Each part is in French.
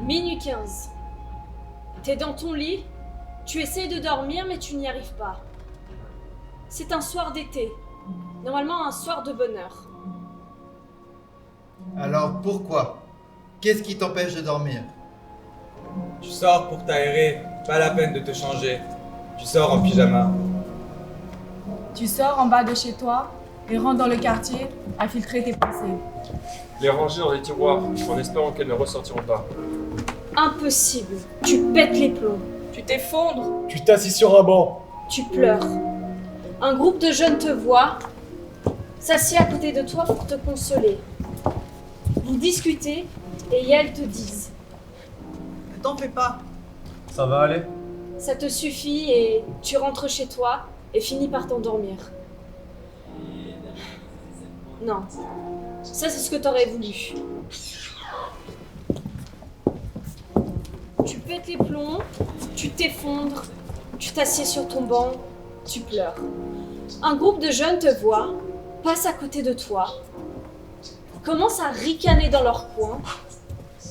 Minuit 15. T'es dans ton lit, tu essayes de dormir mais tu n'y arrives pas. C'est un soir d'été, normalement un soir de bonheur. Alors pourquoi? Qu'est-ce qui t'empêche de dormir? Tu sors pour t'aérer, pas la peine de te changer. Tu sors en pyjama. Tu sors en bas de chez toi et rentres dans le quartier à filtrer tes pensées. Les ranger dans les tiroirs, en espérant qu'elles ne ressortiront pas. Impossible, tu pètes les plombs, Tu t'effondres. Tu t'assis sur un banc. tu pleures. Un groupe de jeunes te voit, s'assied à côté de toi pour te consoler. Vous discutez et elles te disent Ne t'en fais pas. Ça va aller? ça te suffit et tu rentres chez toi et finis par t'endormir. Non, ça c'est ce que t'aurais voulu. Tu pètes les plombs, tu t'effondres, tu t'assieds sur ton banc, tu pleures. Un groupe de jeunes te voit, passe à côté de toi, commence à ricaner dans leur coin,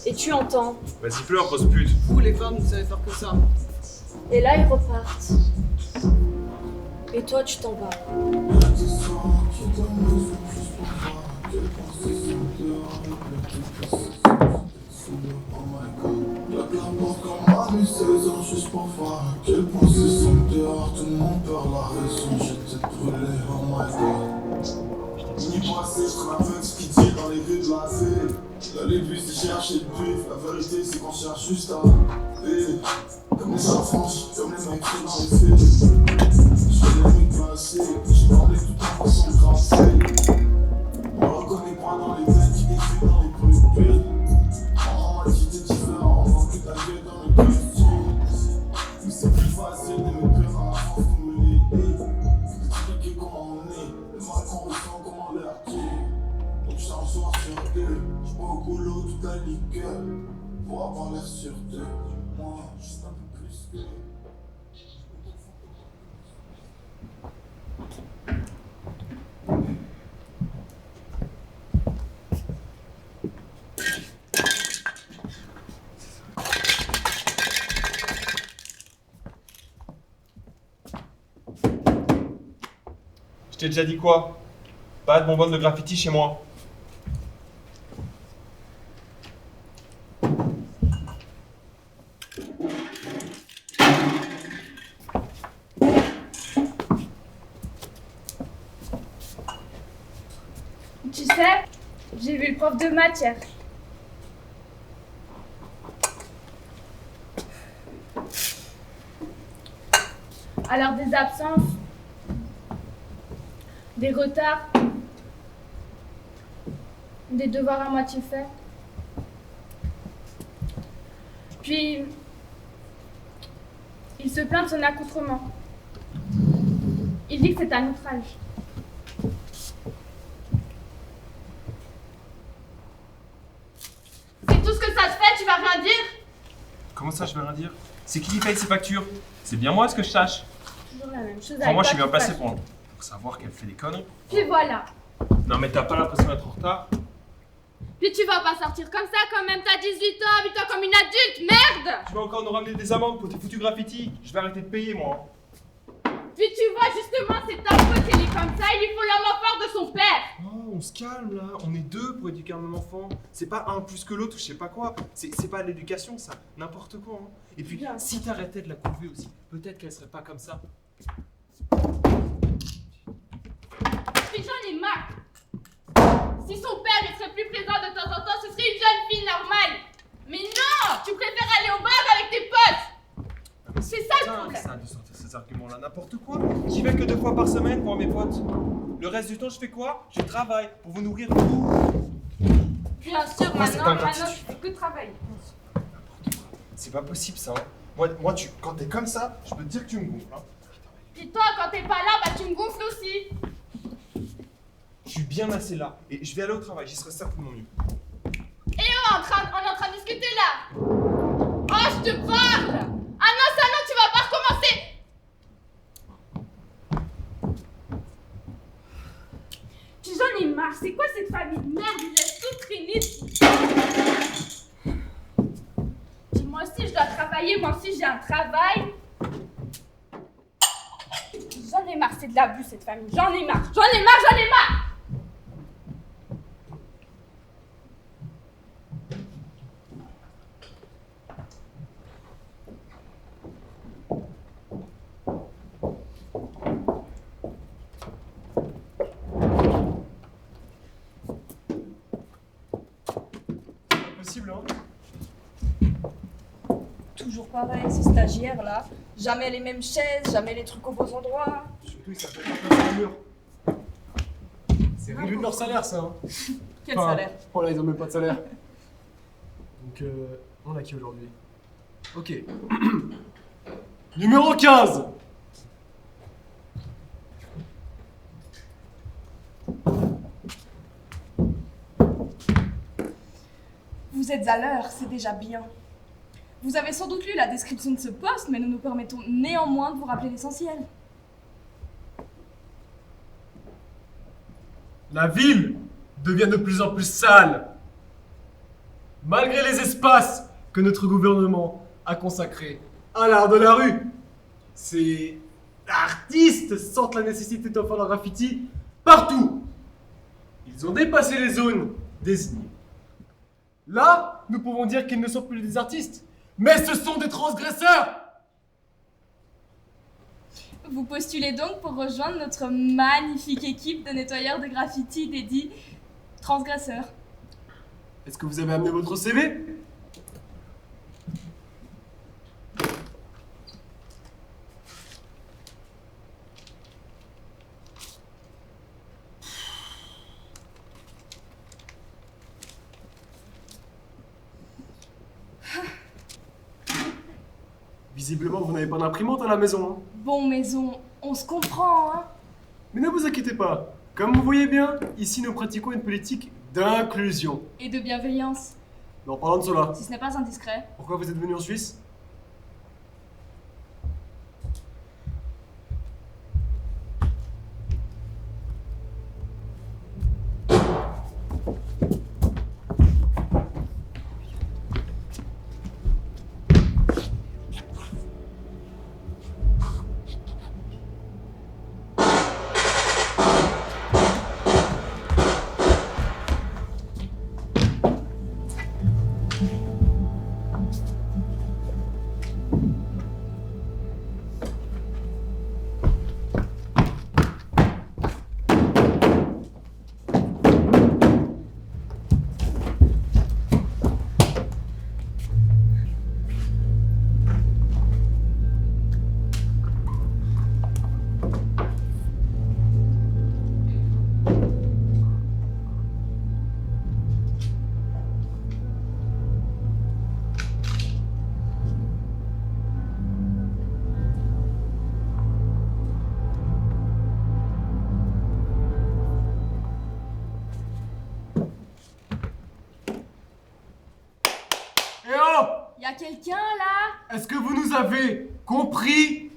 et tu entends. Vas-y, pleure, grosse pute. Vous, les femmes, vous savez faire que ça. Et là, ils repartent. Et toi, tu t'en vas. Juste pour voir à quel point c'est sombre dehors. Tout le monde perd la raison, j'ai tête brûlée, oh my god. Ni passé, je trouve un peu ce qui tire dans les rues de la ville. Là les bus, ils cherchent le pif. La vérité, c'est qu'on cherche juste à vivre. Comme les enfants, comme les mecs dans les films. Je fais les mecs passer, j'ai parlé tout en façon de grasser. On me reconnaît pas dans les veines qui défilent dans les bruits. En entité différente, on manque ta gueule dans le costume. Mais c'est plus facile de me perdre à la force de me lier. Expliquer comment on est, le mal qu'on ressent, comment l'air tue. Donc je t'en soir sur eux, je bois au boulot toute la liqueur. Pour avoir l'air sur deux, moi, juste un peu plus que. Je t'ai déjà dit quoi? Pas de bonbonne de graffiti chez moi. Tu sais, j'ai vu le prof de maths hier. Alors des absences, des retards, des devoirs à moitié faits. Puis, il se plaint de son accoutrement. Il dit que c'est un outrage. C'est tout ce que ça te fait, tu vas rien dire? Comment ça, je vais rien dire? C'est qui paye ses factures? C'est bien moi ce que je sache. Toujours la même chose avec Enfin, moi, je suis toi, bien tu placé fâches. pour savoir qu'elle fait des conneries. Puis voilà. Non, mais t'as pas l'impression d'être en retard? Puis tu vas pas sortir comme ça quand même, t'as 18 ans, habille-toi comme une adulte, merde! Tu vas encore nous ramener des amendes pour tes foutus graffitis. Je vais arrêter de payer, moi. Puis tu vois, justement, c'est ta faute, il est comme ça, il lui faut l'homme fort de son père! Oh, on se calme là. On est deux pour éduquer un enfant. C'est pas un plus que l'autre ou je sais pas quoi. C'est pas l'éducation, ça. N'importe quoi. Hein. Et puis, Bien. si t'arrêtais de la couver aussi, peut-être qu'elle serait pas comme ça. Puis j'en ai marre! Si son père il serait plus présent de temps en temps, ce serait une jeune fille normale! Mais non! Tu préfères aller au bar avec tes potes! C'est ça le problème! Ça de sortir ces arguments-là, n'importe quoi. J'y vais que 2 fois par semaine voir mes potes. Le reste du temps, je fais quoi? Je travaille pour vous nourrir vous. Bien sûr, Moi, c'est maintenant, pas grave. tu fais que travailler. C'est pas possible ça. Hein. Moi quand t'es comme ça, je peux te dire que tu me gonfles. Hein. Puis toi, quand t'es pas là, bah tu me gonfles aussi! Je suis bien assez là et je vais aller au travail, j'y serai certainement mieux. Et on est en train de discuter là! Oh, je te parle! Ah non, ça non, tu vas pas recommencer! Puis j'en ai marre, c'est quoi cette famille de merde? Ils laissent tout traîner. travailler, moi aussi j'ai un travail. J'en ai marre, c'est de l'abus cette famille. J'en ai marre, j'en ai marre, j'en ai marre. Possible, hein? Toujours pareil, ces stagiaires-là. Jamais les mêmes chaises, jamais les trucs aux beaux endroits. Surtout, ils savent pas faire le mur. C'est réduit de leur salaire, ça. Hein. Quel salaire? Oh là, ils ont même pas de salaire. Donc, on a qui aujourd'hui? Ok. Numéro 15! Vous êtes à l'heure, c'est déjà bien. Vous avez sans doute lu la description de ce poste, mais nous nous permettons néanmoins de vous rappeler l'essentiel. La ville devient de plus en plus sale. Malgré les espaces que notre gouvernement a consacrés à l'art de la rue, ces artistes sentent la nécessité d'en faire leur graffiti partout. Ils ont dépassé les zones désignées. Là, nous pouvons dire qu'ils ne sont plus des artistes, mais ce sont des transgresseurs. Vous postulez donc pour rejoindre notre magnifique équipe de nettoyeurs de graffiti dédiés transgresseurs. Est-ce que vous avez amené votre CV? Visiblement, vous n'avez pas d'imprimante à la maison. Hein. Bon, maison, on se comprend, hein? Mais ne vous inquiétez pas. Comme vous voyez bien, ici nous pratiquons une politique d'inclusion. Et de bienveillance, Mais en parlant de cela, si ce n'est pas indiscret. pourquoi vous êtes venu en Suisse? Eh oh! Y a quelqu'un là? Est-ce que vous nous avez compris?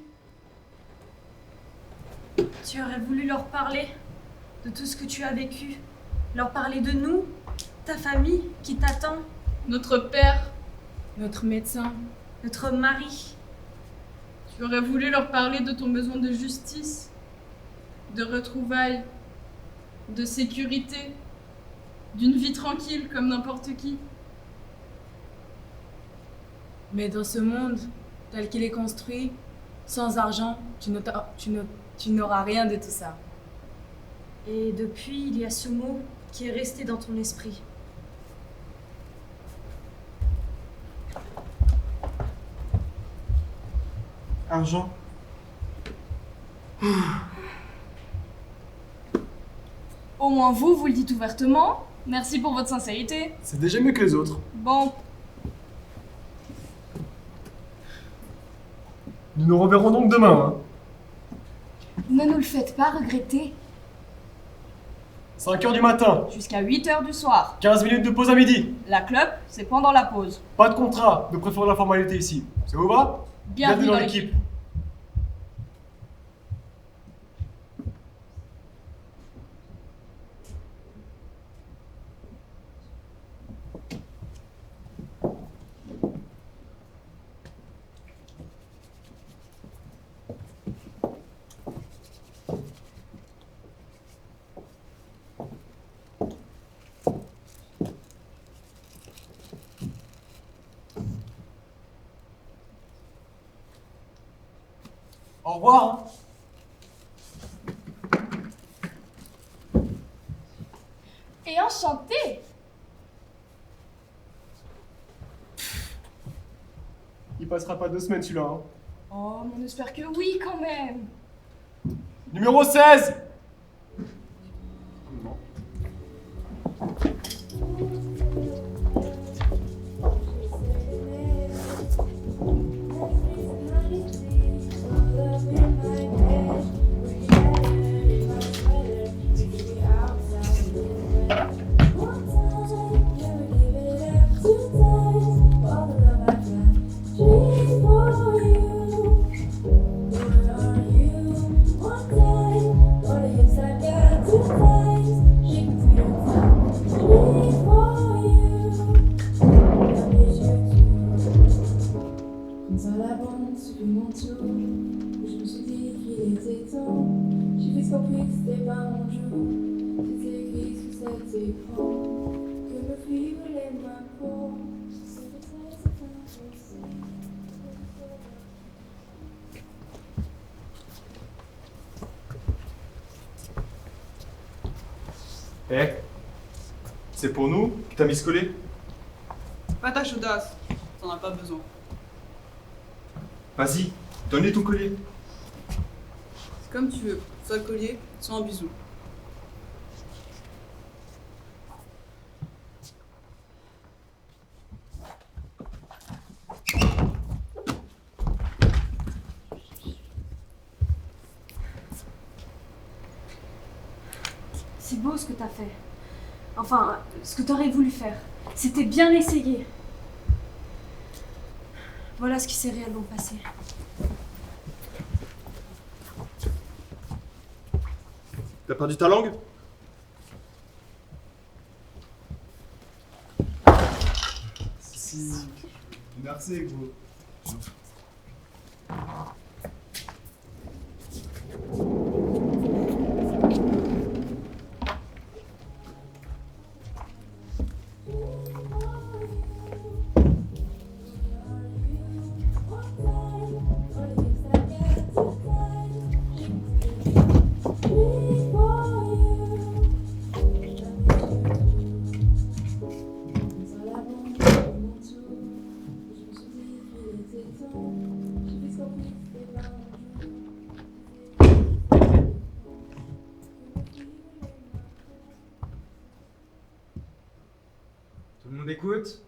Tu aurais voulu leur parler de tout ce que tu as vécu, leur parler de nous, ta famille qui t'attend, Notre père, Notre médecin. notre mari. tu aurais voulu leur parler de ton besoin de justice, de retrouvailles, de sécurité, d'une vie tranquille comme n'importe qui. Mais dans ce monde, tel qu'il est construit, sans argent, tu n'auras rien de tout ça. Et depuis, il y a ce mot qui est resté dans ton esprit. Argent. Au moins vous le dites ouvertement. Merci pour votre sincérité. C'est déjà mieux que les autres. Bon, Nous nous reverrons donc demain. Hein. ne nous le faites pas regretter. 5 h du matin, Jusqu'à 8 h du soir. 15 minutes de pause à midi. La clope, c'est pendant la pause. Pas de contrat, de préférer la formalité ici. Ça vous va? Bienvenue dans l'équipe. revoir, hein. Et enchanté. Il passera pas 2 semaines celui-là, hein. Oh, mais on espère que oui quand même. Numéro 16. Non. Eh, c'est pour nous que t'as mis ce collier? Pas ta chaudasse, t'en as pas besoin. Vas-y, donne-lui ton collier. C'est comme tu veux, soit le collier, soit un bisou. C'est beau ce que t'as fait. Enfin, ce que t'aurais voulu faire. C'était bien essayé. Voilà ce qui s'est réellement passé. T'as perdu ta langue? Si. Merci, gros. Tout le monde écoute?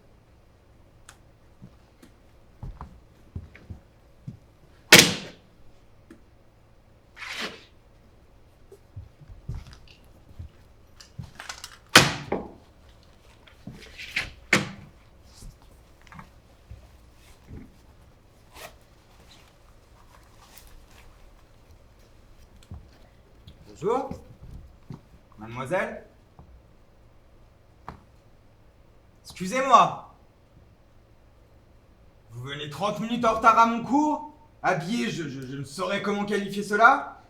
Bonjour, mademoiselle. Excusez-moi. Vous venez 30 minutes en retard à mon cours? Habillé, je ne saurais comment qualifier cela.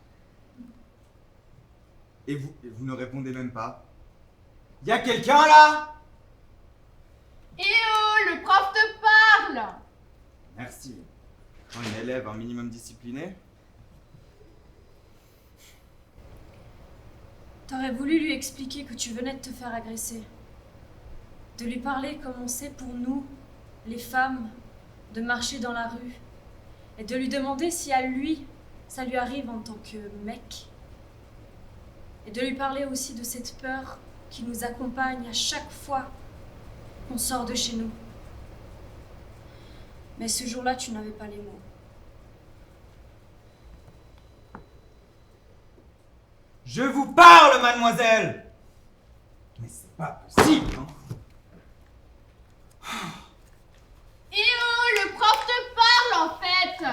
Et vous ne répondez même pas. Y a quelqu'un là? Eh oh, le prof te parle! Merci. Quand une élève un minimum discipliné. T'aurais voulu lui expliquer que tu venais de te faire agresser. De lui parler comme on sait pour nous, les femmes, de marcher dans la rue. Et de lui demander si à lui, ça lui arrive en tant que mec. Et de lui parler aussi de cette peur qui nous accompagne à chaque fois qu'on sort de chez nous. Mais ce jour-là, tu n'avais pas les mots. Je vous parle, mademoiselle! Mais c'est pas possible, hein? Eh oh, le prof te parle en fait!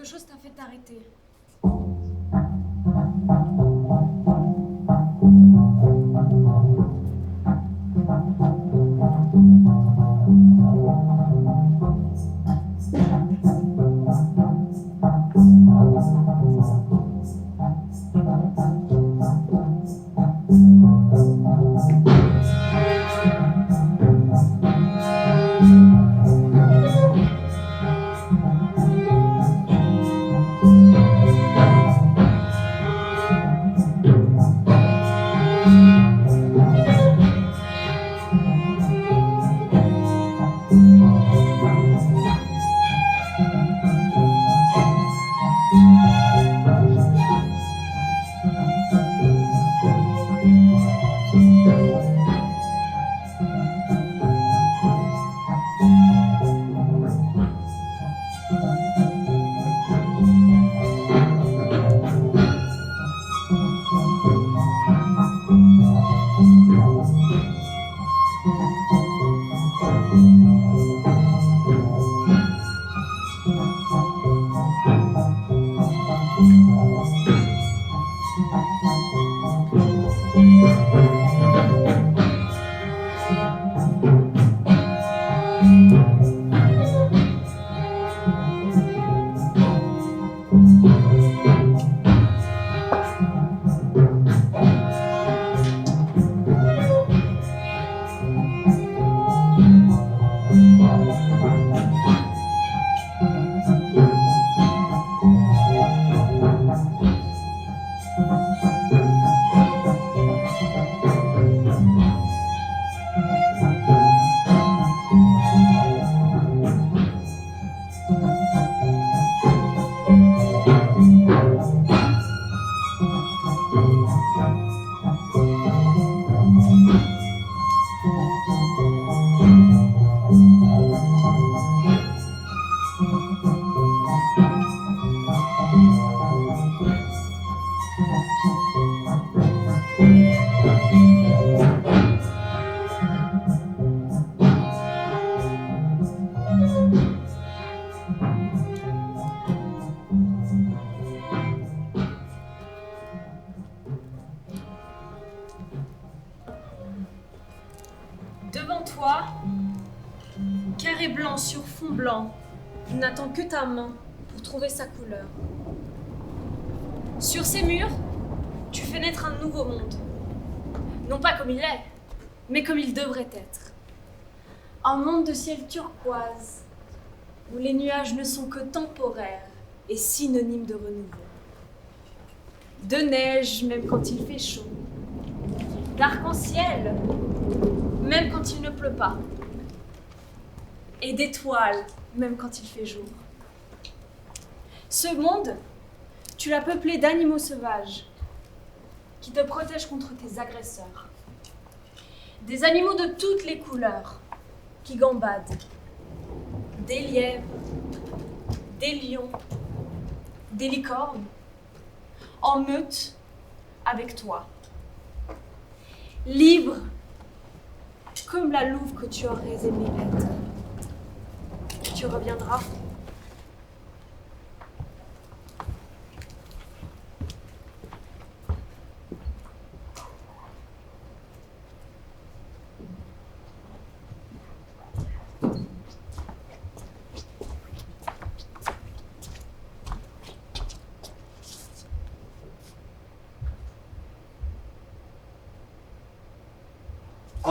chose t'a fait t'arrêter. Devant toi, carré blanc sur fond blanc, n'attend que ta main pour trouver sa couleur. Sur ces murs, tu fais naître un nouveau monde. Non pas comme il est, mais comme il devrait être. Un monde de ciel turquoise, où les nuages ne sont que temporaires et synonymes de renouveau. De neige, même quand il fait chaud. D'arc-en-ciel, même quand il ne pleut pas. Et d'étoiles, même quand il fait jour. Ce monde, tu l'as peuplé d'animaux sauvages qui te protègent contre tes agresseurs. Des animaux de toutes les couleurs qui gambadent. Des lièvres, des lions, des licornes, en meute avec toi. Libre, comme la louve que tu aurais aimé être. Tu reviendras.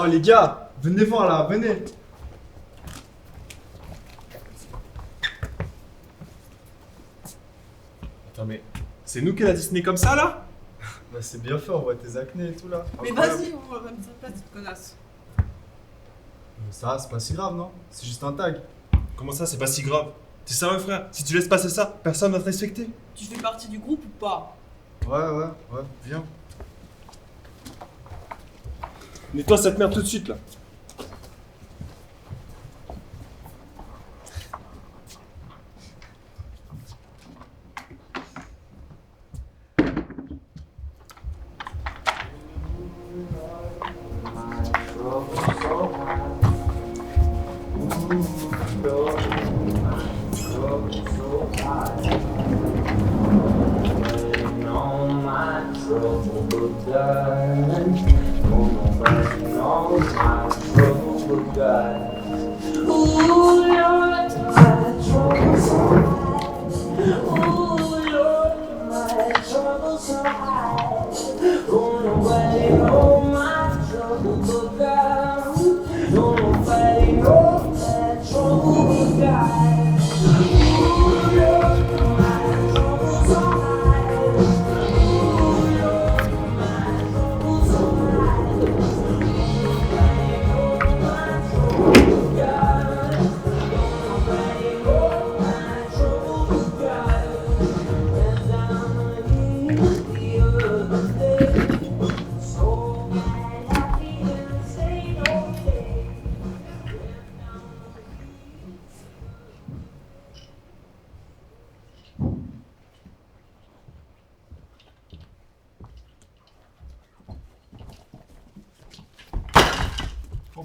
Oh les gars, venez voir là, venez. Attends, mais c'est nous qui l'a dessiné comme ça là? Bah c'est bien fait, on voit tes acnés et tout là. Mais Incroyable. vas-y, on va mettre ça en place, cette connasse. Ça, c'est pas si grave, non? C'est juste un tag. Comment ça, c'est pas si grave? T'es sérieux, frère? Si tu laisses passer ça, personne va te respecter. Tu fais partie du groupe ou pas? Ouais, viens. Nettoie cette merde tout de suite là.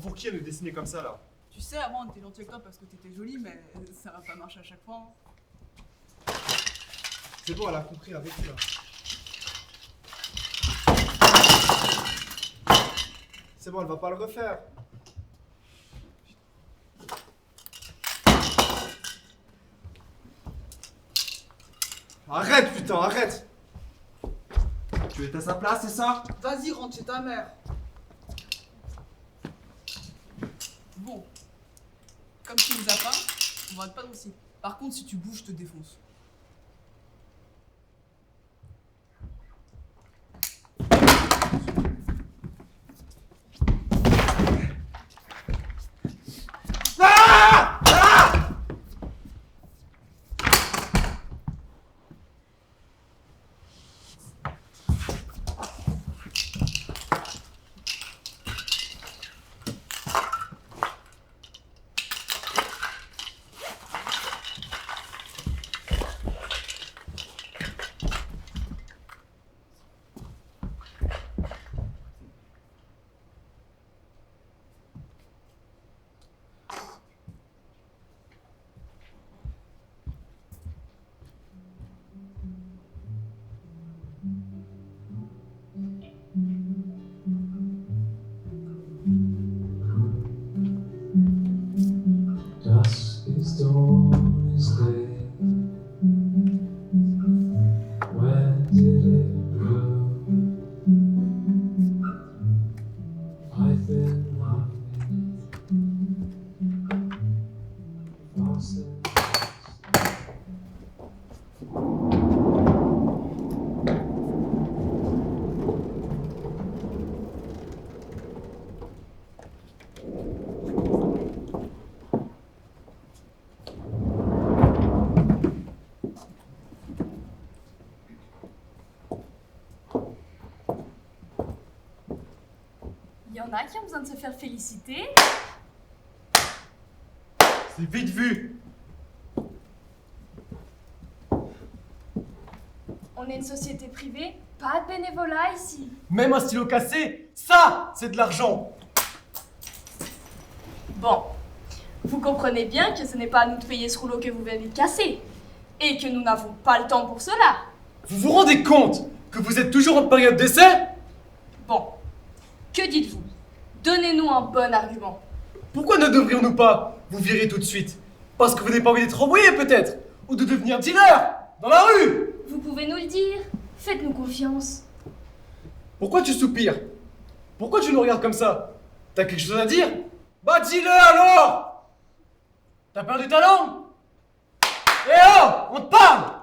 Pour qui elle nous dessiner comme ça là? Tu sais, avant on était gentil avec toi parce que t'étais jolie, mais ça va pas marcher à chaque fois. Hein. C'est bon, elle a compris avec nous là. C'est bon, elle va pas le refaire. Arrête, putain, arrête! Tu es à sa place, c'est ça? Vas-y, rentre chez ta mère. Bon, comme tu nous as pas, on va te pas aussi. Par contre, si tu bouges, je te défonce. Dusk is dawn is day. Where did it go? I've been loving fast. Il y en a qui ont besoin de se faire féliciter. C'est vite vu. On est une société privée, pas de bénévolat ici. Même un stylo cassé, ça, c'est de l'argent. Bon, vous comprenez bien que ce n'est pas à nous de payer ce rouleau que vous venez de casser. Et que nous n'avons pas le temps pour cela. Vous vous rendez compte que vous êtes toujours en période d'essai? Bon, que dites-vous? Donnez-nous un bon argument. Pourquoi ne devrions-nous pas vous virer tout de suite? Parce que vous n'avez pas envie d'être envoyé peut-être? Ou de devenir dealer dans la rue? Vous pouvez nous le dire. Faites-nous confiance. Pourquoi tu soupires? Pourquoi tu nous regardes comme ça? T'as quelque chose à dire? Bah dis-le alors! T'as perdu ta langue? Eh oh! On te parle!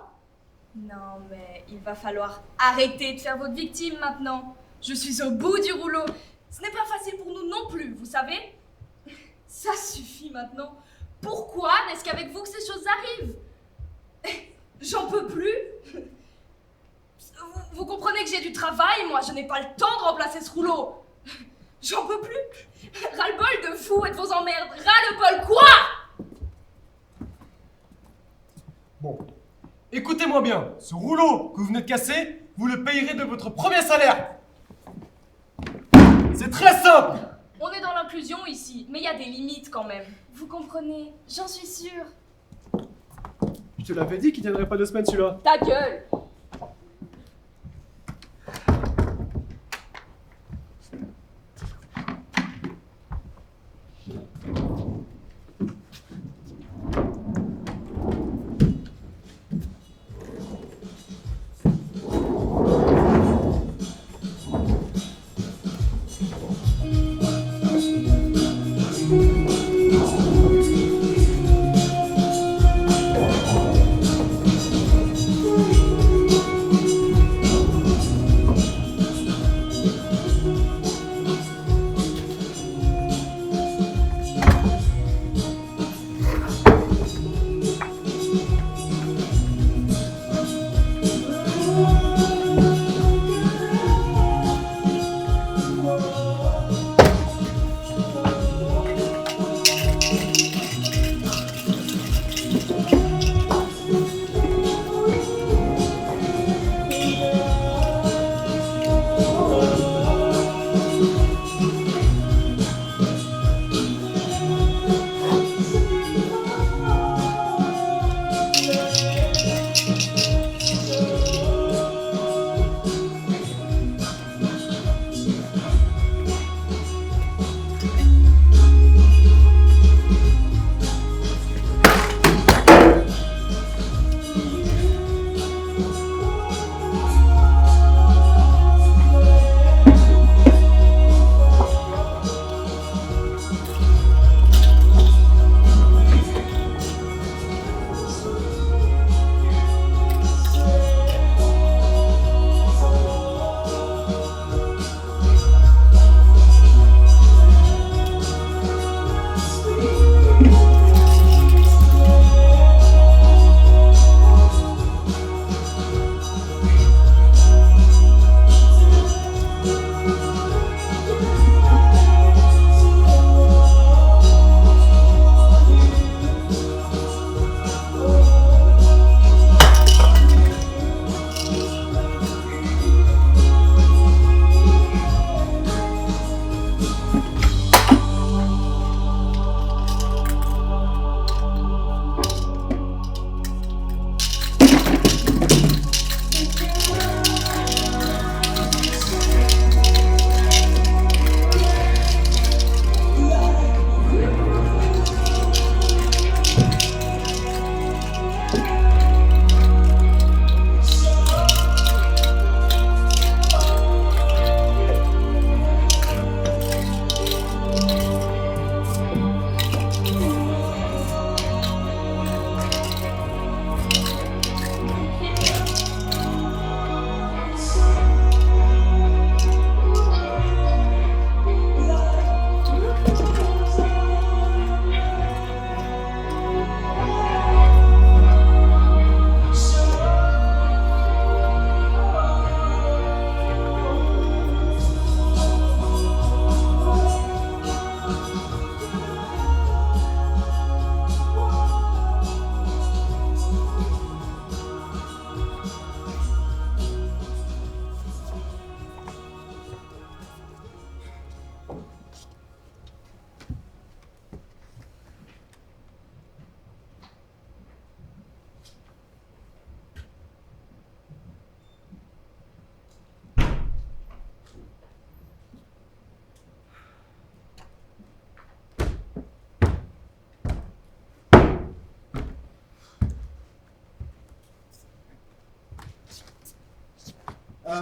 Non mais il va falloir arrêter de faire votre victime maintenant. Je suis au bout du rouleau. Ce n'est pas facile pour nous non plus, vous savez? Ça suffit maintenant. Pourquoi n'est-ce qu'avec vous que ces choses arrivent? J'en peux plus. Vous comprenez que j'ai du travail, moi je n'ai pas le temps de remplacer ce rouleau. J'en peux plus. Ras-le-bol de vous et de vos emmerdes. Ras-le-bol quoi? Bon, écoutez-moi bien. Ce rouleau que vous venez de casser, vous le payerez de votre premier salaire. C'est très simple. On est dans l'inclusion ici, mais il y a des limites quand même. Vous comprenez? J'en suis sûre. Je te l'avais dit qu'il tiendrait pas 2 semaines celui-là. Ta gueule!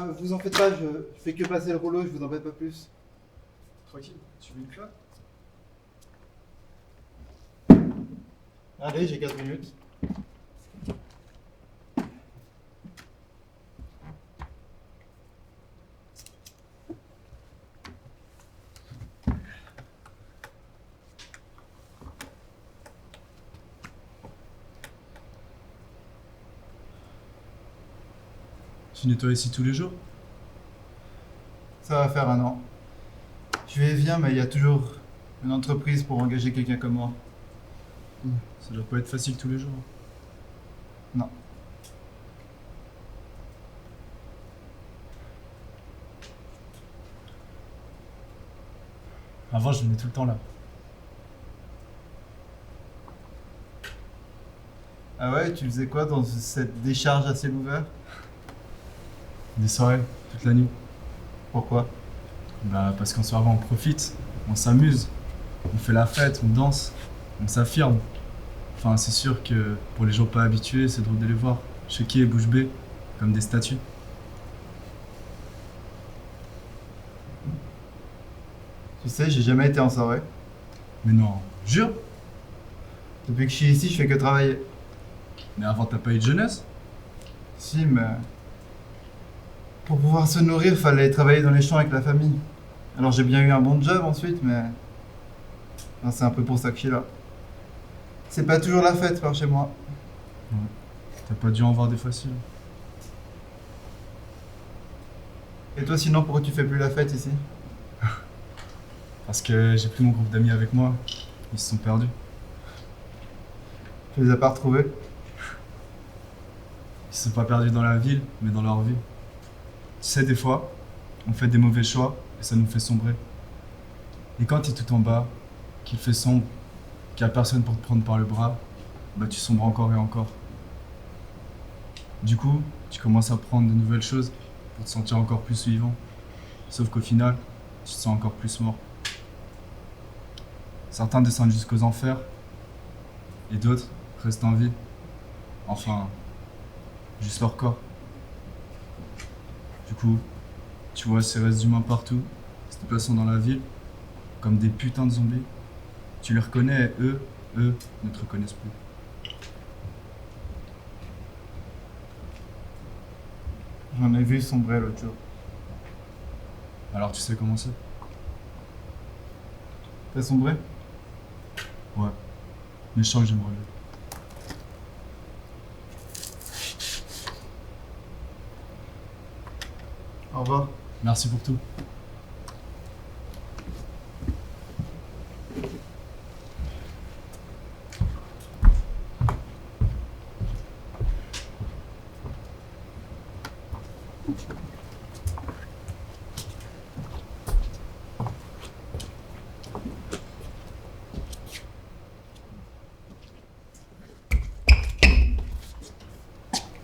vous en faites pas, je fais que passer le rouleau, je vous embête pas plus. Tranquille, tu veux une clope? Allez, j'ai 15 minutes. Tu nettoies ici tous les jours? Ça va faire 1 an. Je vais et viens, mais il y a toujours une entreprise pour engager quelqu'un comme moi. Ça doit pas être facile tous les jours. Non. Avant, je venais tout le temps là. Ah ouais, tu faisais quoi dans cette décharge à ciel ouvert? Des soirées, toute la nuit. Pourquoi? Bah, parce qu'en soirée, on profite, on s'amuse, on fait la fête, on danse, on s'affirme. Enfin, c'est sûr que pour les gens pas habitués, c'est drôle de les voir, choqués et bouche bée, comme des statues. Tu sais, j'ai jamais été en soirée. Mais non, jure? Depuis que je suis ici, je fais que travailler. Mais avant, t'as pas eu de jeunesse? Si, mais... Pour pouvoir se nourrir, fallait travailler dans les champs avec la famille. Alors j'ai bien eu un bon job ensuite, mais... Enfin, c'est un peu pour ça que je suis là. C'est pas toujours la fête par chez moi. Ouais. T'as pas dû en voir des faciles. Et toi sinon, pourquoi tu fais plus la fête ici? Parce que j'ai plus mon groupe d'amis avec moi. Ils se sont perdus. Tu les as pas retrouvés? Ils se sont pas perdus dans la ville, mais dans leur vie. Tu sais, des fois, on fait des mauvais choix et ça nous fait sombrer. Et quand t'es tout en bas, qu'il fait sombre, qu'il n'y a personne pour te prendre par le bras, bah tu sombres encore et encore. Du coup, tu commences à prendre de nouvelles choses pour te sentir encore plus vivant. Sauf qu'au final, tu te sens encore plus mort. Certains descendent jusqu'aux enfers et d'autres restent en vie. Enfin, juste leur corps. Du coup, tu vois ces restes d'humains partout, se déplaçant dans la ville, comme des putains de zombies. Tu les reconnais et eux ne te reconnaissent plus. J'en ai vu sombrer l'autre jour. Alors tu sais comment c'est? T'as sombré? Ouais. Mais je sens que je vais me relever. Au revoir. Merci pour tout.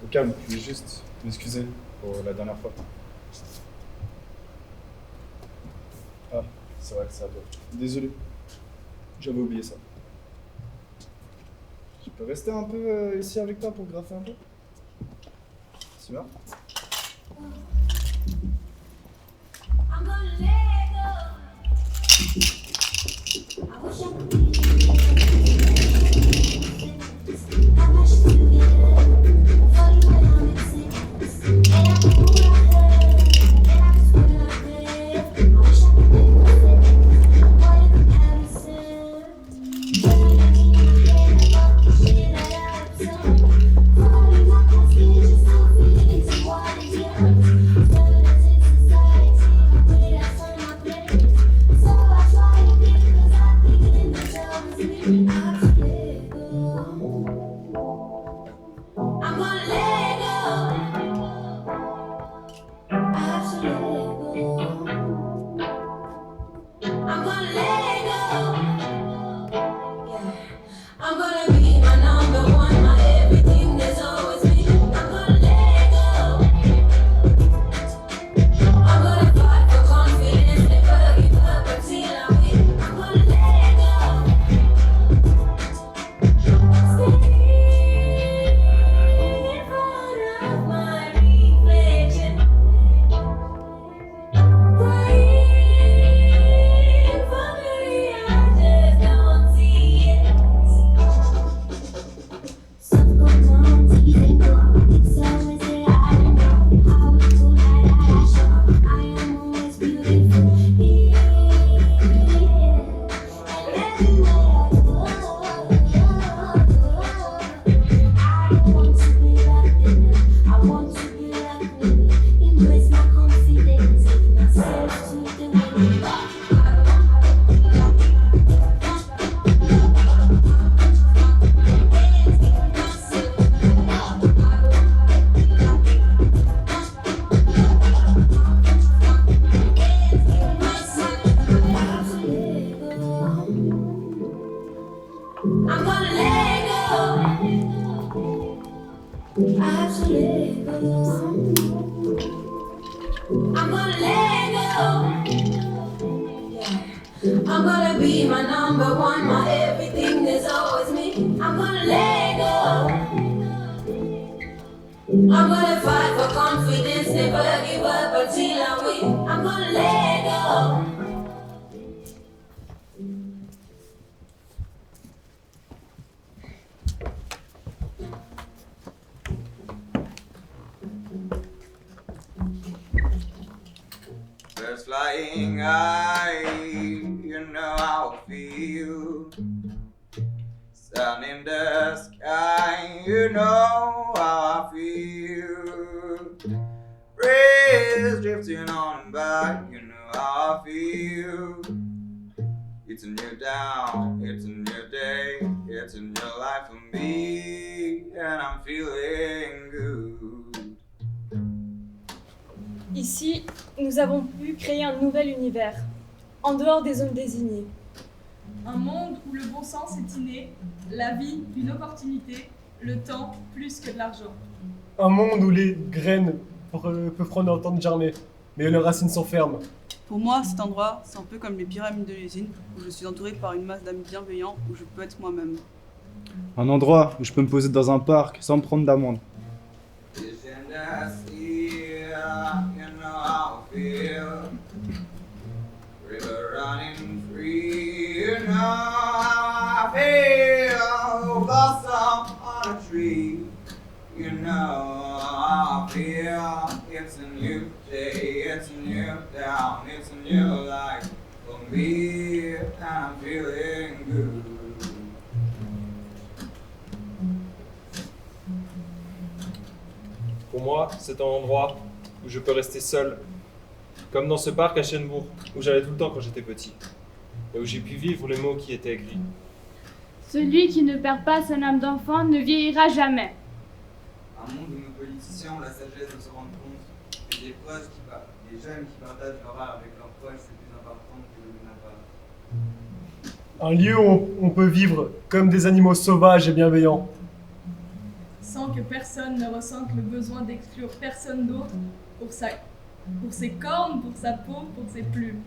Au calme, je vais juste m'excuser pour la dernière fois. Ah, c'est vrai que c'est à toi. Désolé, j'avais oublié ça. Je peux rester un peu ici avec toi pour graffer un peu? Super. So I try I'm gonna be my number one, my everything, there's always me. I'm gonna let go. I'm gonna fight for confidence, never give up until I win. I'm gonna let go. Birds flying high, you know how I feel. Sun in the sky, you know how I feel. Breeze drifting on by, you know how I feel. It's a new down, it's a new day, it's a new life for me, and I'm feeling good. Ici, nous avons pu créer un nouvel univers, en dehors des zones désignées. Un monde où le bon sens est inné, la vie une opportunité, le temps plus que de l'argent. Un monde où les graines peuvent prendre leur temps de germer, mais leurs racines sont fermes. Pour moi, cet endroit, c'est un peu comme les pyramides de l'usine, où je suis entouré par une masse d'amis bienveillants, où je peux être moi-même. Un endroit où je peux me poser dans un parc sans me prendre d'amende. River running free, you know how I feel. Blossom on a tree, you know how I feel. It's a new day, it's a new down, it's a new life for me, and I'm feeling good. Pour moi, c'est un endroit où je peux rester seul. Comme dans ce parc à Chenbourg, où j'allais tout le temps quand j'étais petit. Et où j'ai pu vivre les mots qui étaient écrits. Celui qui ne perd pas son âme d'enfant ne vieillira jamais. Un monde où nos politiciens ont la sagesse de se rendre compte que des proches des jeunes qui partagent leur art avec leurs proches, c'est plus important que le n'a pas. Un lieu où on peut vivre comme des animaux sauvages et bienveillants. Sans que personne ne ressente le besoin d'exclure personne d'autre pour ses cornes, pour sa peau, pour ses plumes.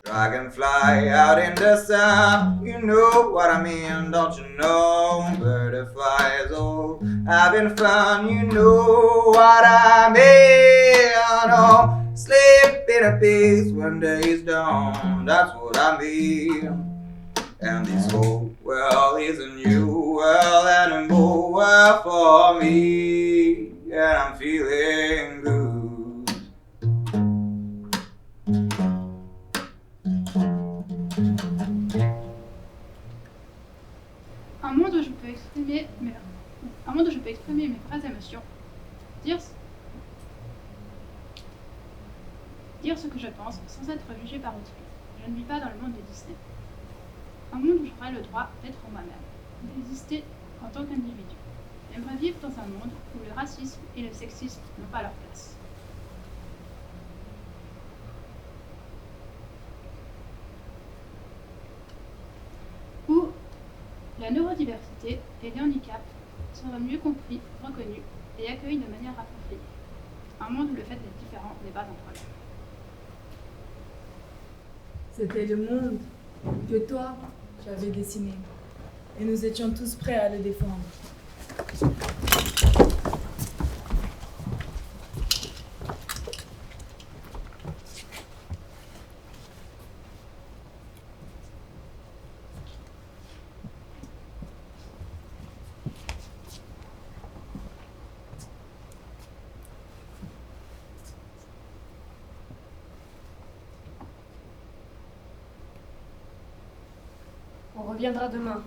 Dragonfly out in the sun, you know what I mean, don't you know? Butterflies, oh, having fun, you know what I mean. Oh, sleep in a peace when day is done, that's what I mean. And this whole world is a new world and a new world for me, and I'm feeling good. Un monde où je peux exprimer mes vraies émotions. Dire ce que je pense sans être jugé par autrui. Je ne vis pas dans le monde de Disney. Un monde où j'aurai le droit d'être moi-même, d'exister en tant qu'individu. J'aimerais vivre dans un monde où le racisme et le sexisme n'ont pas leur place. Où la neurodiversité et les handicaps seraient mieux compris, reconnus et accueillis de manière appropriée. Un monde où le fait d'être différent n'est pas un problème. C'était le monde que toi, tu avais dessiné. Et nous étions tous prêts à le défendre. On reviendra demain.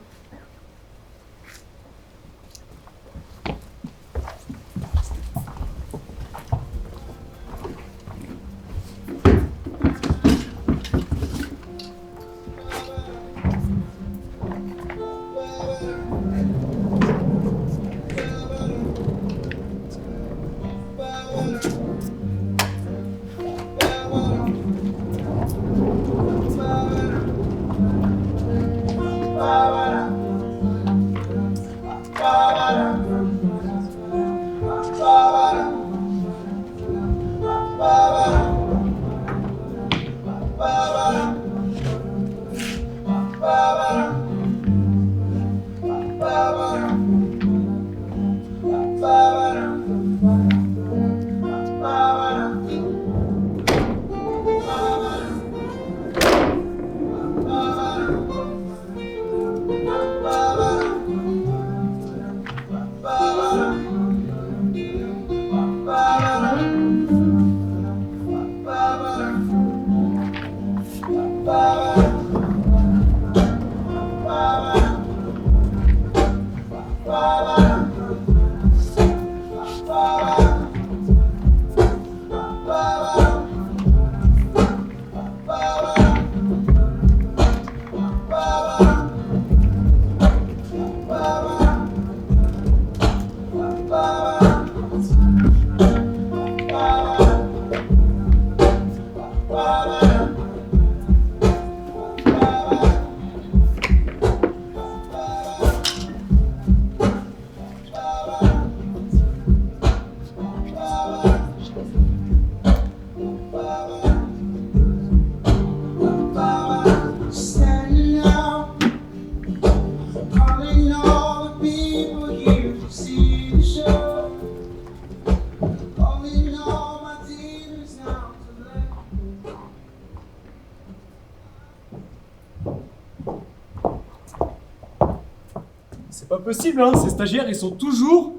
Ba-ba-da. pas possible, hein. Ces stagiaires, ils sont toujours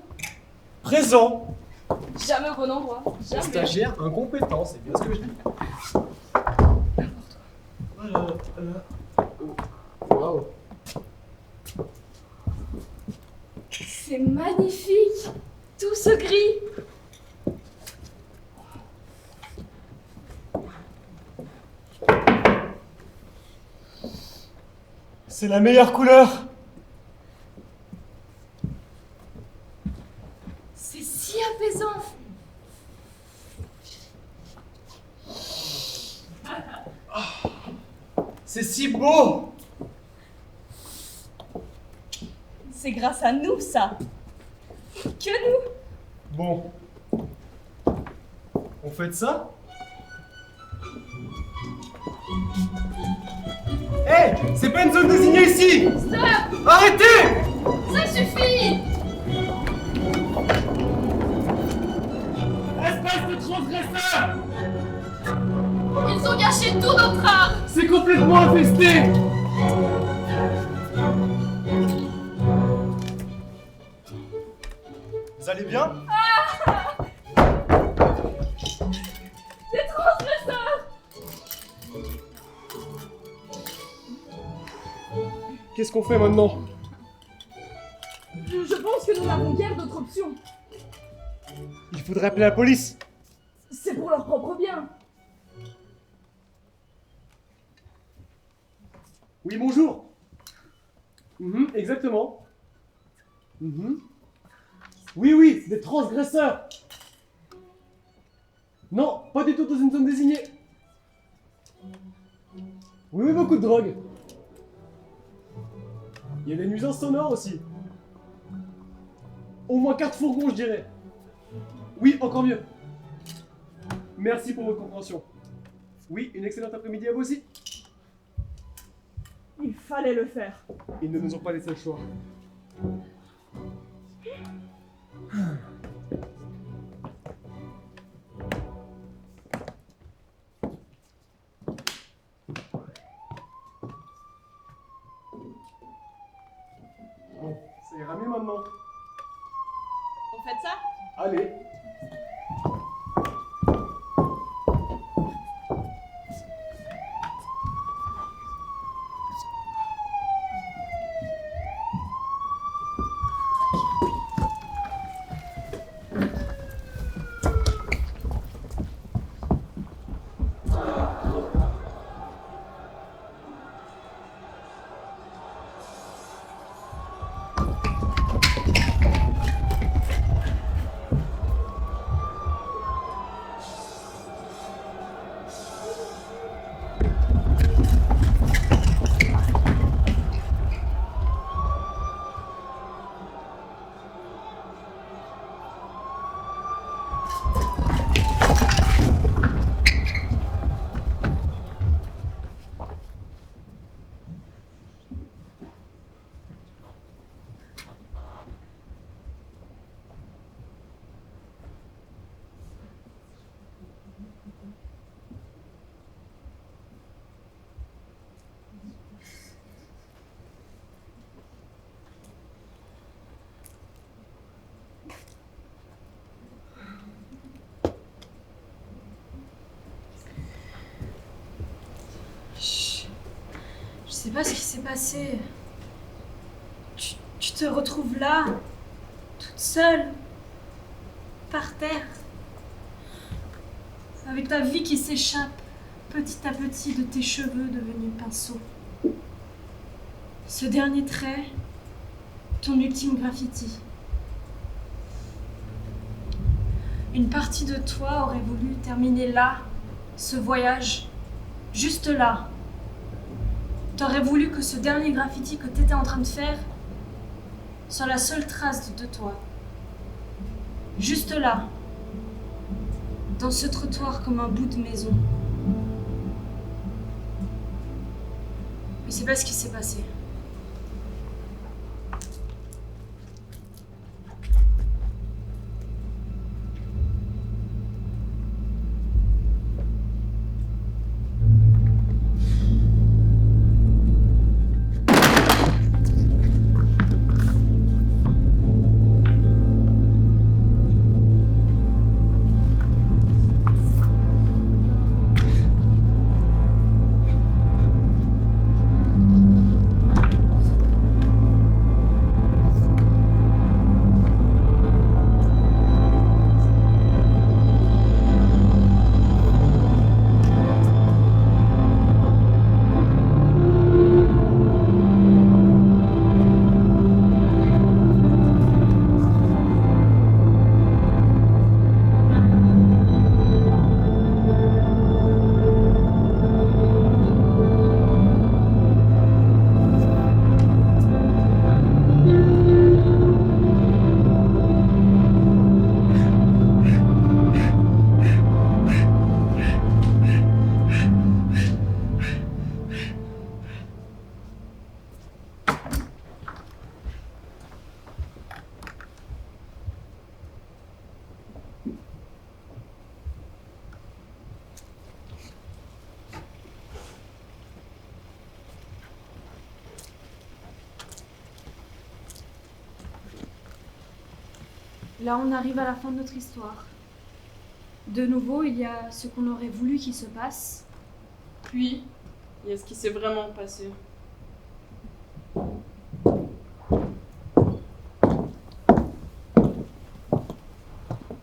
présents. Jamais au bon endroit. Ces Jamais. stagiaires incompétents, c'est bien ce que je dis. Voilà. Waouh. C'est magnifique. Tout ce gris. C'est la meilleure couleur. C'est si apaisant. C'est si beau. C'est grâce à nous, ça. Que nous. Bon. On fait de ça? Hé, c'est pas une zone désignée ici. Stop! Arrêtez! Ça suffit! Espèce de transgresseur! Ils ont gâché tout notre art! C'est complètement infesté! Vous allez bien? Des transgresseurs. Qu'est-ce qu'on fait maintenant? Je pense que nous n'avons guère d'autre option. Il faudrait appeler la police. C'est pour leur propre bien. Oui, bonjour. Exactement. Oui, des transgresseurs. Non, pas du tout dans une zone désignée. Oui, beaucoup de drogue. Il y a des nuisances sonores aussi. Au moins 4 fourgons, je dirais. Oui, encore mieux. Merci pour votre compréhension. Oui, une excellente après-midi à vous aussi. Il fallait le faire. Ils ne nous ont pas laissé le choix. Bon, ça ira mieux maintenant. On fait ça? Allez. Je sais pas ce qui s'est passé. Tu te retrouves là, toute seule, par terre, avec ta vie qui s'échappe petit à petit de tes cheveux devenus pinceaux. Ce dernier trait, ton ultime graffiti. Une partie de toi aurait voulu terminer là, ce voyage, juste là. T'aurais voulu que ce dernier graffiti que t'étais en train de faire soit la seule trace de toi. Juste là, dans ce trottoir comme un bout de maison. Mais c'est pas ce qui s'est passé. Là, on arrive à la fin de notre histoire. De nouveau, il y a ce qu'on aurait voulu qu'il se passe. Puis, il y a ce qui s'est vraiment passé.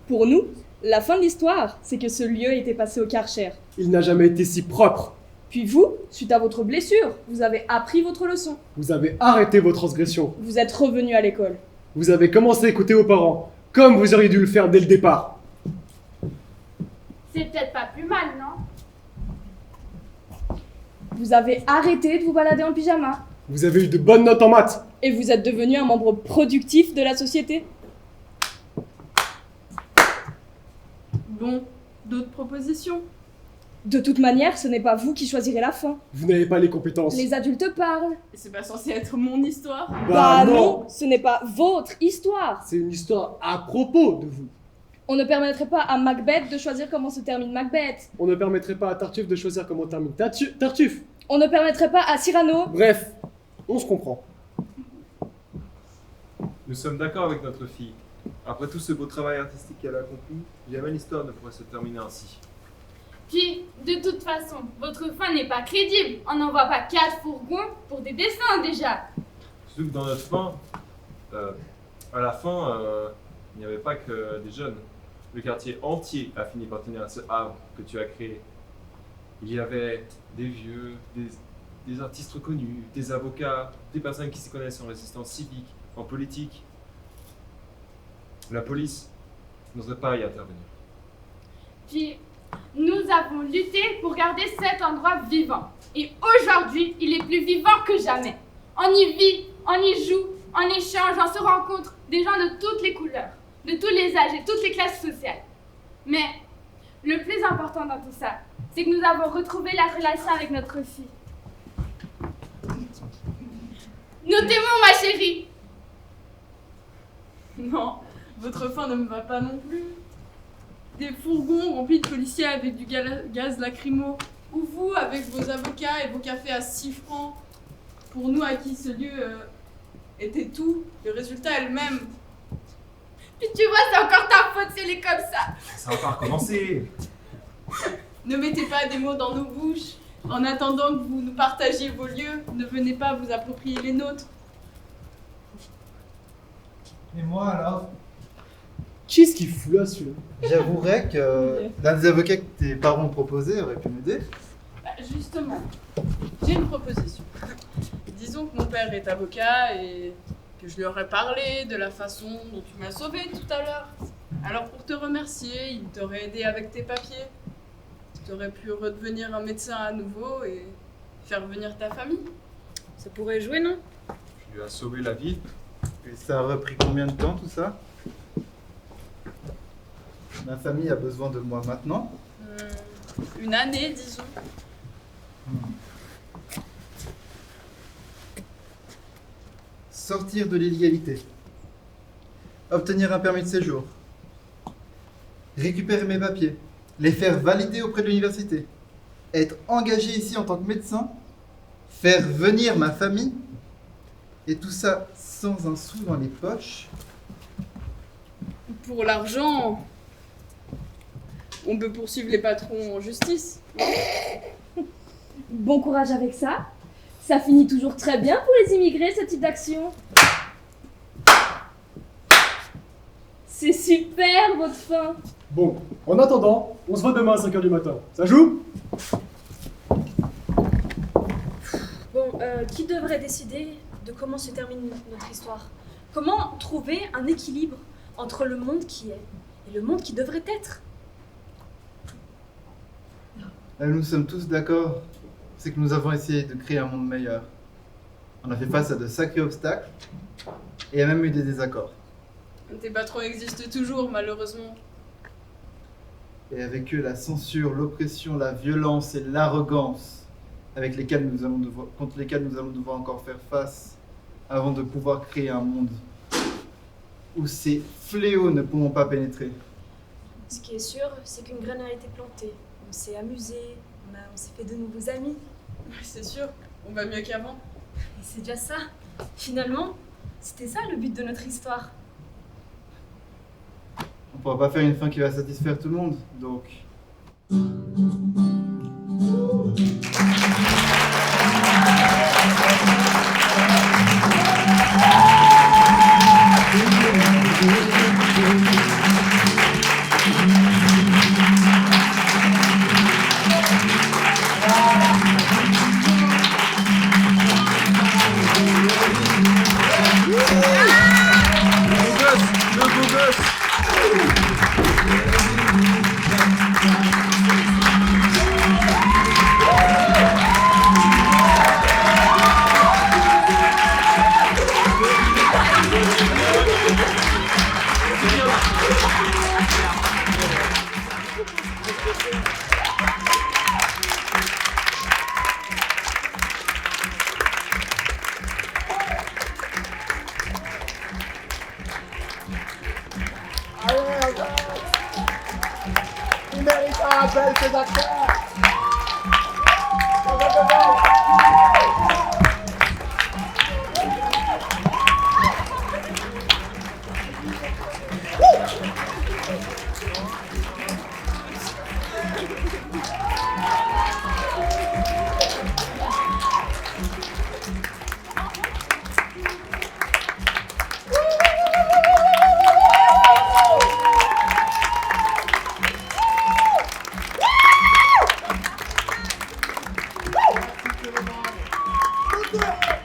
Pour nous, la fin de l'histoire, c'est que ce lieu était passé au Karcher. Il n'a jamais été si propre. Puis vous, suite à votre blessure, vous avez appris votre leçon. Vous avez arrêté vos transgressions. Vous êtes revenu à l'école. Vous avez commencé à écouter vos parents, comme vous auriez dû le faire dès le départ. C'est peut-être pas plus mal, non? Vous avez arrêté de vous balader en pyjama. Vous avez eu de bonnes notes en maths. Et vous êtes devenu un membre productif de la société. Bon, d'autres propositions? De toute manière, ce n'est pas vous qui choisirez la fin. Vous n'avez pas les compétences. Les adultes parlent. Et c'est pas censé être mon histoire? Bah non, ce n'est pas votre histoire. C'est une histoire à propos de vous. On ne permettrait pas à Macbeth de choisir comment se termine Macbeth. On ne permettrait pas à Tartuffe de choisir comment termine Tartuffe. On ne permettrait pas à Cyrano. Bref, on se comprend. Nous sommes d'accord avec notre fille. Après tout ce beau travail artistique qu'elle a accompli, jamais l'histoire ne pourrait se terminer ainsi. Puis, de toute façon, votre fin n'est pas crédible. On n'envoie pas 4 fourgons pour des dessins déjà. Surtout que dans notre fin, à la fin, il n'y avait pas que des jeunes. Le quartier entier a fini par tenir à ce havre que tu as créé. Il y avait des vieux, des artistes reconnus, des avocats, des personnes qui s'y connaissent en résistance civique, en politique. La police n'oserait pas y intervenir. Puis, nous avons lutté pour garder cet endroit vivant. Et aujourd'hui, il est plus vivant que jamais. On y vit, on y joue, on échange, on se rencontre des gens de toutes les couleurs, de tous les âges et toutes les classes sociales. Mais le plus important dans tout ça, c'est que nous avons retrouvé la relation avec notre fille. Nous t'aimons, ma chérie! Non, votre fin ne me va pas non plus. Des fourgons remplis de policiers avec du gaz lacrymo. Ou vous, avec vos avocats et vos cafés à 6 francs. Pour nous, à qui ce lieu était tout, le résultat est le même. Puis tu vois, c'est encore ta faute si elle est comme ça. Ça va pas recommencer. Ne mettez pas des mots dans nos bouches. En attendant que vous nous partagiez vos lieux, ne venez pas vous approprier les nôtres. Et moi alors? Qu'est-ce qu'il fout là, celui-là? J'avouerais que l'un des avocats que tes parents ont proposé aurait pu m'aider. Bah, justement, j'ai une proposition. Disons que mon père est avocat et que je lui aurais parlé de la façon dont tu m'as sauvé tout à l'heure. Alors pour te remercier, il t'aurait aidé avec tes papiers. Tu aurais pu redevenir un médecin à nouveau et faire venir ta famille. Ça pourrait jouer, non? Tu lui as sauvé la vie. Et ça a repris combien de temps tout ça? Ma famille a besoin de moi maintenant. Une année, disons. Sortir de l'illégalité. Obtenir un permis de séjour. Récupérer mes papiers. Les faire valider auprès de l'université. Être engagé ici en tant que médecin. Faire venir ma famille. Et tout ça sans un sou dans les poches. Pour l'argent, on peut poursuivre les patrons en justice. Bon courage avec ça. Ça finit toujours très bien pour les immigrés, ce type d'action. C'est super, votre fin. Bon, en attendant, on se voit demain à 5h du matin. Ça joue? Bon, qui devrait décider de comment se termine notre histoire? Comment trouver un équilibre entre le monde qui est et le monde qui devrait être? Nous sommes tous d'accord, c'est que nous avons essayé de créer un monde meilleur. On a fait face à de sacrés obstacles et il y a même eu des désaccords. Tes patrons existent toujours, malheureusement. Et avec eux, la censure, l'oppression, la violence et l'arrogance avec lesquelles contre lesquelles nous allons devoir encore faire face avant de pouvoir créer un monde où ces fléaux ne pourront pas pénétrer. Ce qui est sûr, c'est qu'une graine a été plantée. On s'est amusé, on s'est fait de nouveaux amis. C'est sûr, on va mieux qu'avant. Et c'est déjà ça. Finalement, c'était ça le but de notre histoire. On pourra pas faire une fin qui va satisfaire tout le monde, donc... Il mérite un appel, ces acteurs. Yeah.